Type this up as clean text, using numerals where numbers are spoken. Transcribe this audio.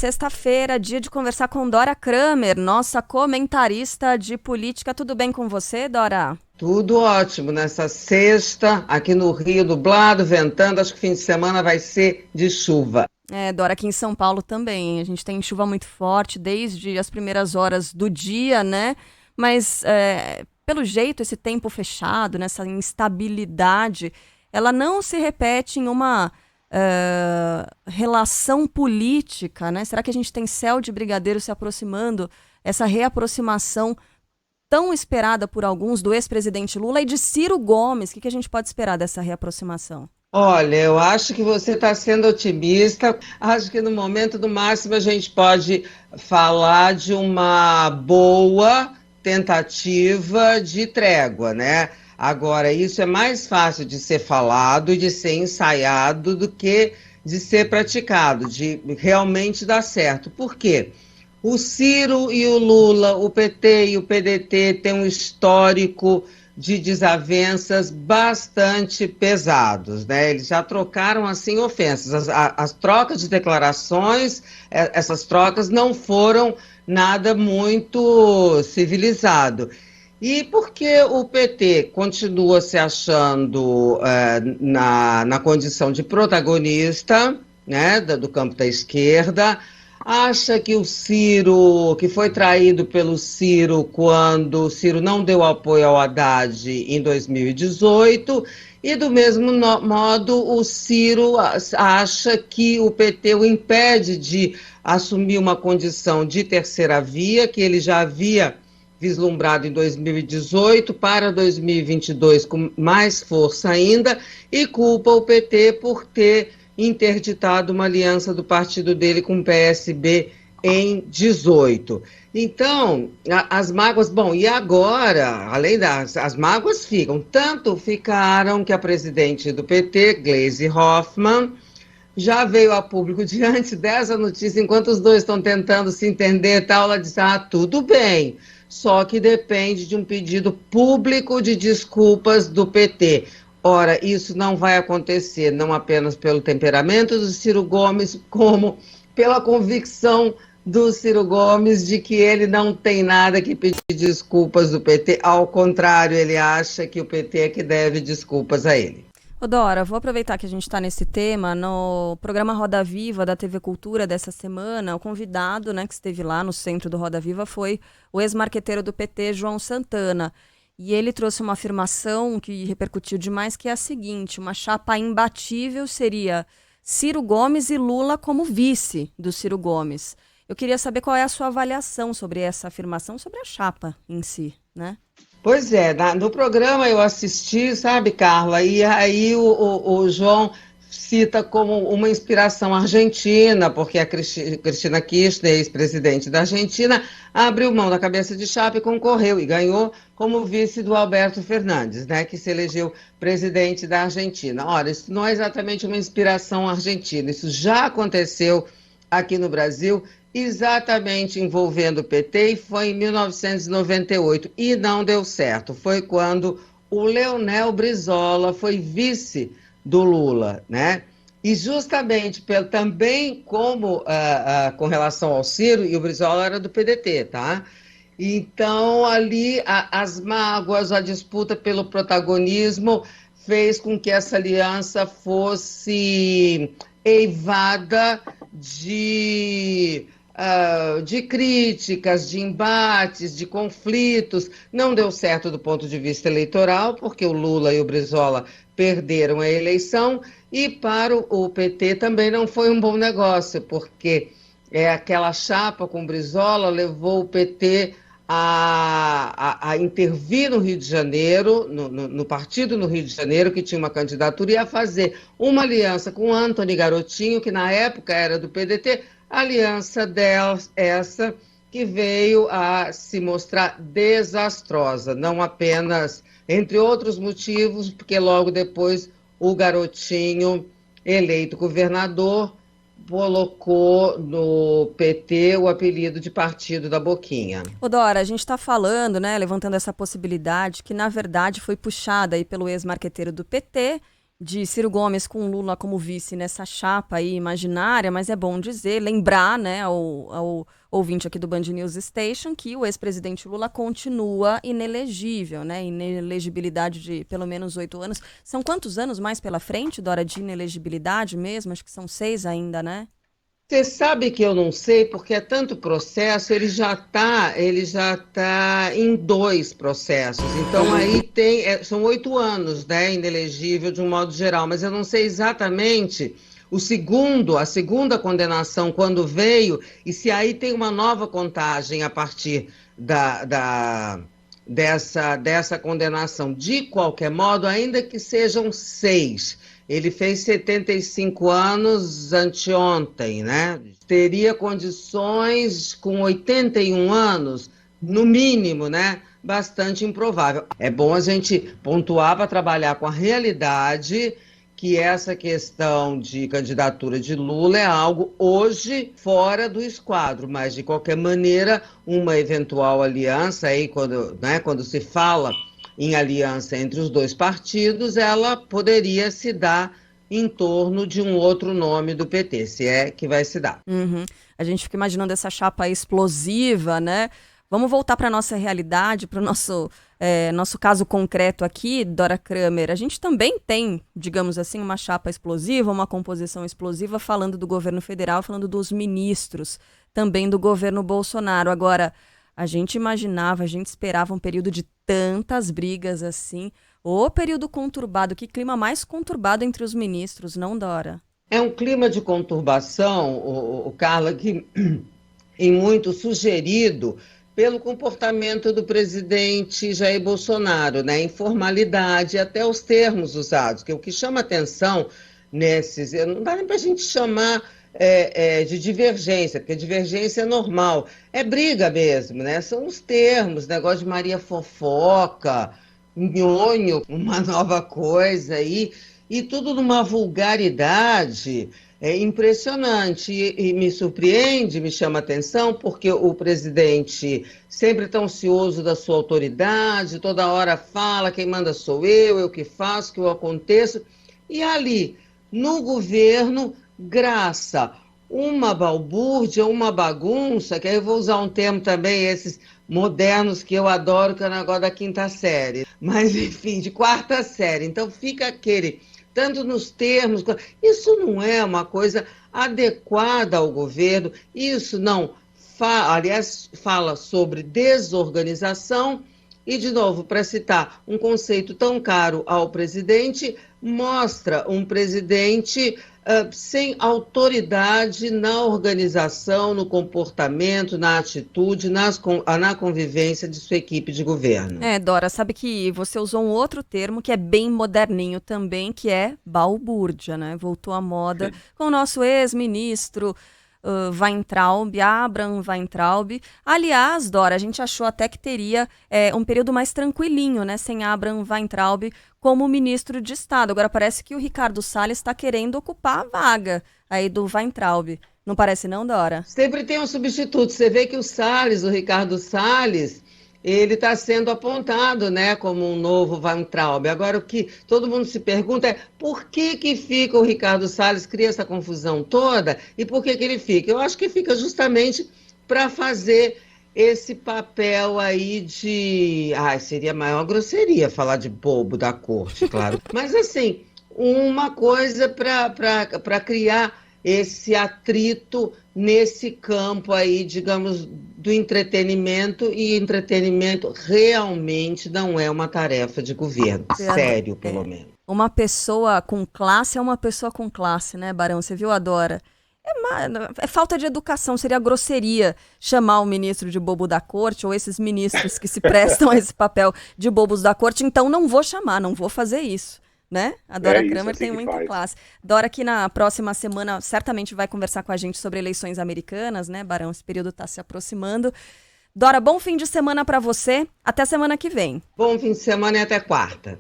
sexta-feira, dia de conversar com Dora Kramer, nossa comentarista de política. Tudo bem com você, Dora? Tudo ótimo nessa sexta, aqui no Rio, nublado, ventando. Acho que fim de semana vai ser de chuva. Dora, aqui em São Paulo também. A gente tem chuva muito forte desde as primeiras horas do dia, né? Mas, pelo jeito, esse tempo fechado, nessa instabilidade, ela não se repete em uma relação política, né? Será que a gente tem céu de brigadeiro se aproximando, essa reaproximação tão esperada por alguns do ex-presidente Lula e de Ciro Gomes? O que a gente pode esperar dessa reaproximação? Olha, eu acho que você está sendo otimista. Acho que no momento do máximo a gente pode falar de uma boa tentativa de trégua, né? Agora, isso é mais fácil de ser falado e de ser ensaiado do que de ser praticado, de realmente dar certo. Por quê? O Ciro e o Lula, o PT e o PDT têm um histórico de desavenças bastante pesados, né? Eles já trocaram, assim, ofensas. As trocas de declarações, essas trocas não foram nada muito civilizado. E por que o PT continua se achando na condição de protagonista, né, do campo da esquerda? Acha que o Ciro, que foi traído pelo Ciro quando o Ciro não deu apoio ao Haddad em 2018, e do mesmo modo o Ciro acha que o PT o impede de assumir uma condição de terceira via, que ele já havia vislumbrado em 2018 para 2022 com mais força ainda, e culpa o PT por ter interditado uma aliança do partido dele com o PSB em 18. Então, as mágoas... Bom, e agora, além as mágoas tanto ficaram que a presidente do PT, Gleisi Hoffmann, já veio a público diante dessa notícia, enquanto os dois estão tentando se entender e tal, ela disse, tudo bem, só que depende de um pedido público de desculpas do PT. Ora, isso não vai acontecer, não apenas pelo temperamento do Ciro Gomes, como pela convicção do Ciro Gomes de que ele não tem nada que pedir desculpas do PT. Ao contrário, ele acha que o PT é que deve desculpas a ele. Ô Dora, vou aproveitar que a gente está nesse tema. No programa Roda Viva da TV Cultura dessa semana, o convidado, né, que esteve lá no centro do Roda Viva foi o ex-marqueteiro do PT, João Santana. E ele trouxe uma afirmação que repercutiu demais, que é a seguinte: uma chapa imbatível seria Ciro Gomes e Lula como vice do Ciro Gomes. Eu queria saber qual é a sua avaliação sobre essa afirmação, sobre a chapa em si, né? Pois é, no programa eu assisti, sabe, Carla, e aí o João cita como uma inspiração argentina, porque a Cristina Kirchner, ex-presidente da Argentina, abriu mão da cabeça de chapa e concorreu, e ganhou como vice do Alberto Fernandes, né, que se elegeu presidente da Argentina. Ora, isso não é exatamente uma inspiração argentina, isso já aconteceu aqui no Brasil, exatamente envolvendo o PT, e foi em 1998, e não deu certo. Foi quando o Leonel Brizola foi vice do Lula, né? E justamente também como com relação ao Ciro, e o Brizola era do PDT, tá? Então, ali, as mágoas, a disputa pelo protagonismo fez com que essa aliança fosse eivada de críticas, de embates, de conflitos. Não deu certo do ponto de vista eleitoral, porque o Lula e o Brizola perderam a eleição, e para o PT também não foi um bom negócio, porque aquela chapa com o Brizola levou o PT a intervir no Rio de Janeiro, no partido no Rio de Janeiro, que tinha uma candidatura, e a fazer uma aliança com o Antony Garotinho, que na época era do PDT, aliança essa que veio a se mostrar desastrosa, não apenas, entre outros motivos, porque logo depois o Garotinho, eleito governador, colocou no PT o apelido de Partido da Boquinha. Ô Dora, a gente está falando, né, levantando essa possibilidade que, na verdade, foi puxada aí pelo ex-marqueteiro do PT, de Ciro Gomes com Lula como vice nessa chapa aí imaginária, mas é bom dizer, lembrar, né, ao ouvinte aqui do Band News Station que o ex-presidente Lula continua inelegível, né, inelegibilidade de pelo menos 8 anos. São quantos anos mais pela frente, Dora, de inelegibilidade mesmo? Acho que são 6 ainda, né? Você sabe que eu não sei, porque é tanto processo, ele já tá em 2 processos. Então aí são 8 anos, né, inelegível de um modo geral, mas eu não sei exatamente a segunda condenação quando veio, e se aí tem uma nova contagem a partir dessa condenação. De qualquer modo, ainda que sejam 6. Ele fez 75 anos anteontem, né? Teria condições com 81 anos, no mínimo, né? Bastante improvável. É bom a gente pontuar para trabalhar com a realidade que essa questão de candidatura de Lula é algo hoje fora do esquadro, mas de qualquer maneira, uma eventual aliança aí, quando se fala em aliança entre os 2 partidos, ela poderia se dar em torno de um outro nome do PT, se é que vai se dar. Uhum. A gente fica imaginando essa chapa explosiva, né? Vamos voltar para a nossa realidade, para o nosso caso concreto aqui, Dora Kramer. A gente também tem, digamos assim, uma chapa explosiva, uma composição explosiva, falando do governo federal, falando dos ministros, também do governo Bolsonaro. Agora, a gente esperava um período de tantas brigas assim. Ô, período conturbado, que clima mais conturbado entre os ministros, não, Dora? É um clima de conturbação, o Carla, que em muito sugerido pelo comportamento do presidente Jair Bolsonaro, né? Informalidade, até os termos usados, que o que chama atenção não dá nem para a gente chamar de divergência, porque divergência é normal, é briga mesmo, né? São os termos, negócio de Maria Fofoca, nhonho, uma nova coisa aí, e tudo numa vulgaridade impressionante. E me surpreende, me chama atenção, porque o presidente sempre tão ansioso da sua autoridade, toda hora fala, quem manda sou eu que faço, que eu aconteço, e ali, no governo, graça, uma balbúrdia, uma bagunça, que aí eu vou usar um termo também, esses modernos que eu adoro, que é o negócio da 5ª série, mas enfim, de 4ª série. Então fica aquele, tanto nos termos, isso não é uma coisa adequada ao governo, isso não, aliás, fala sobre desorganização. E, de novo, para citar um conceito tão caro ao presidente, mostra um presidente sem autoridade na organização, no comportamento, na atitude, na convivência de sua equipe de governo. Dora, sabe que você usou um outro termo que é bem moderninho também, que é balbúrdia, né? Voltou à moda com o nosso ex-ministro Abraham Weintraub. Aliás, Dora, a gente achou até que teria um período mais tranquilinho, né, sem Abraham Weintraub como ministro de Estado. Agora parece que o Ricardo Salles está querendo ocupar a vaga aí do Weintraub. Não parece não, Dora? Sempre tem um substituto. Você vê que o Ricardo Salles, ele está sendo apontado, né, como um novo Weintraub. Agora, o que todo mundo se pergunta é por que fica o Ricardo Salles, cria essa confusão toda, e por que ele fica? Eu acho que fica justamente para fazer esse papel aí de... seria a maior grosseria falar de bobo da corte, claro. Mas, assim, uma coisa para criar esse atrito nesse campo aí, digamos, do entretenimento, e entretenimento realmente não é uma tarefa de governo, sério, pelo menos. Uma pessoa com classe é uma pessoa com classe, né, Barão? Você viu a Dora? É falta de educação, seria grosseria chamar o ministro de bobo da corte, ou esses ministros que se prestam a esse papel de bobos da corte, então não vou chamar, não vou fazer isso. Né? A Dora Kramer tem muita classe. Dora, que na próxima semana certamente vai conversar com a gente sobre eleições americanas, né, Barão? Esse período está se aproximando. Dora, bom fim de semana para você. Até semana que vem. Bom fim de semana e até quarta.